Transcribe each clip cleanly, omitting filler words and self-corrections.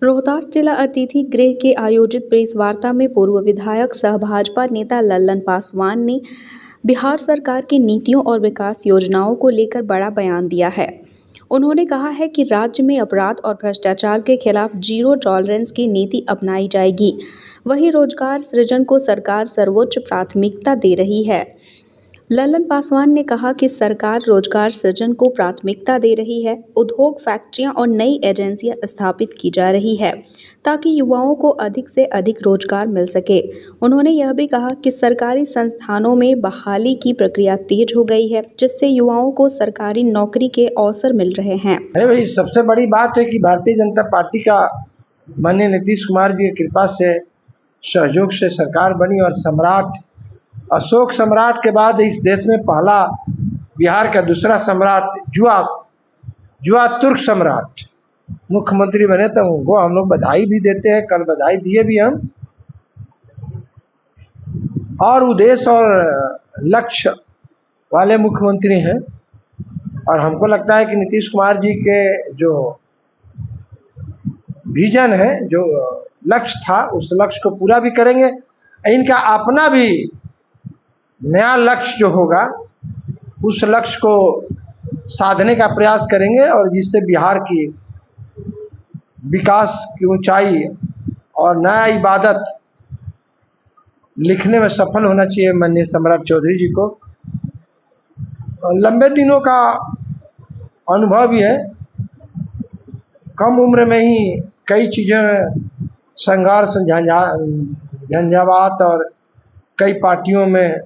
रोहतास जिला अतिथि गृह के आयोजित प्रेस वार्ता में पूर्व विधायक सह भाजपा नेता लल्लन पासवान ने बिहार सरकार की नीतियों और विकास योजनाओं को लेकर बड़ा बयान दिया है। उन्होंने कहा है कि राज्य में अपराध और भ्रष्टाचार के खिलाफ जीरो टॉलरेंस की नीति अपनाई जाएगी। वहीं रोजगार सृजन को सरकार सर्वोच्च प्राथमिकता दे रही है। लल्लन पासवान ने कहा कि सरकार रोजगार सृजन को प्राथमिकता दे रही है। उद्योग, फैक्ट्रियां और नई एजेंसियां स्थापित की जा रही है ताकि युवाओं को अधिक से अधिक रोजगार मिल सके। उन्होंने यह भी कहा कि सरकारी संस्थानों में बहाली की प्रक्रिया तेज हो गई है, जिससे युवाओं को सरकारी नौकरी के अवसर मिल रहे हैं। अरे भाई, सबसे बड़ी बात है कि भारतीय जनता पार्टी का माननीय नीतीश कुमार जी की कृपा से, सहयोग से सरकार बनी और सम्राट अशोक सम्राट के बाद इस देश में पहला बिहार का दूसरा सम्राट जुआ तुर्क सम्राट मुख्यमंत्री बने। तो उनको हम लोग बधाई भी देते हैं, कल बधाई दिए भी हम। और उद्देश्य और लक्ष्य वाले मुख्यमंत्री हैं और हमको लगता है कि नीतीश कुमार जी के जो विजन है, जो लक्ष्य था, उस लक्ष्य को पूरा भी करेंगे। इनका अपना भी नया लक्ष्य जो होगा, उस लक्ष्य को साधने का प्रयास करेंगे और जिससे बिहार की विकास की ऊंचाई और नया इबादत लिखने में सफल होना चाहिए माननीय सम्राट चौधरी जी को। लंबे दिनों का अनुभव भी है, कम उम्र में ही कई चीज़ें संघर्ष, झंझावात और कई पार्टियों में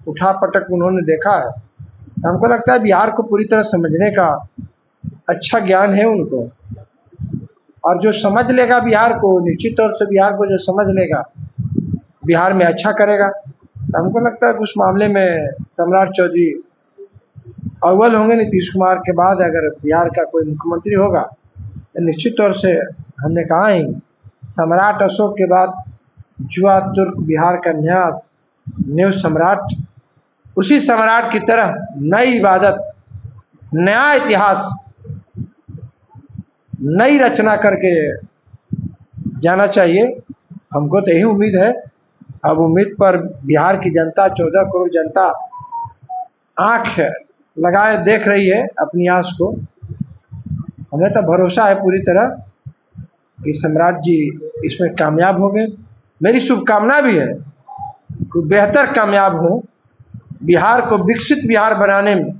उठापटक उन्होंने देखा है। तो हमको लगता है बिहार को पूरी तरह समझने का अच्छा ज्ञान है उनको, और जो समझ लेगा बिहार को, निश्चित तौर से बिहार को जो समझ लेगा बिहार में अच्छा करेगा। तो हमको लगता है कि उस मामले में सम्राट चौधरी अव्वल होंगे। नीतीश कुमार के बाद अगर बिहार का कोई मुख्यमंत्री होगा तो निश्चित तौर से, हमने कहा ही, सम्राट अशोक के बाद जुआ तुर्क बिहार का न्यू सम्राट, उसी सम्राट की तरह नई इबादत, नया इतिहास, नई रचना करके जाना चाहिए। हमको तो यही उम्मीद है। अब उम्मीद पर बिहार की जनता, 14 करोड़ जनता आंख लगाए देख रही है अपनी आस को। हमें तो भरोसा है पूरी तरह कि सम्राट जी इसमें कामयाब होंगे। मेरी शुभकामना भी है कि बेहतर कामयाब हो, बिहार को विकसित बिहार बनाने में,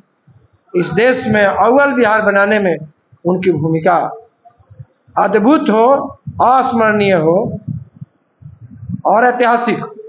इस देश में अव्वल बिहार बनाने में उनकी भूमिका अद्भुत हो, अस्मरणीय हो और ऐतिहासिक हो।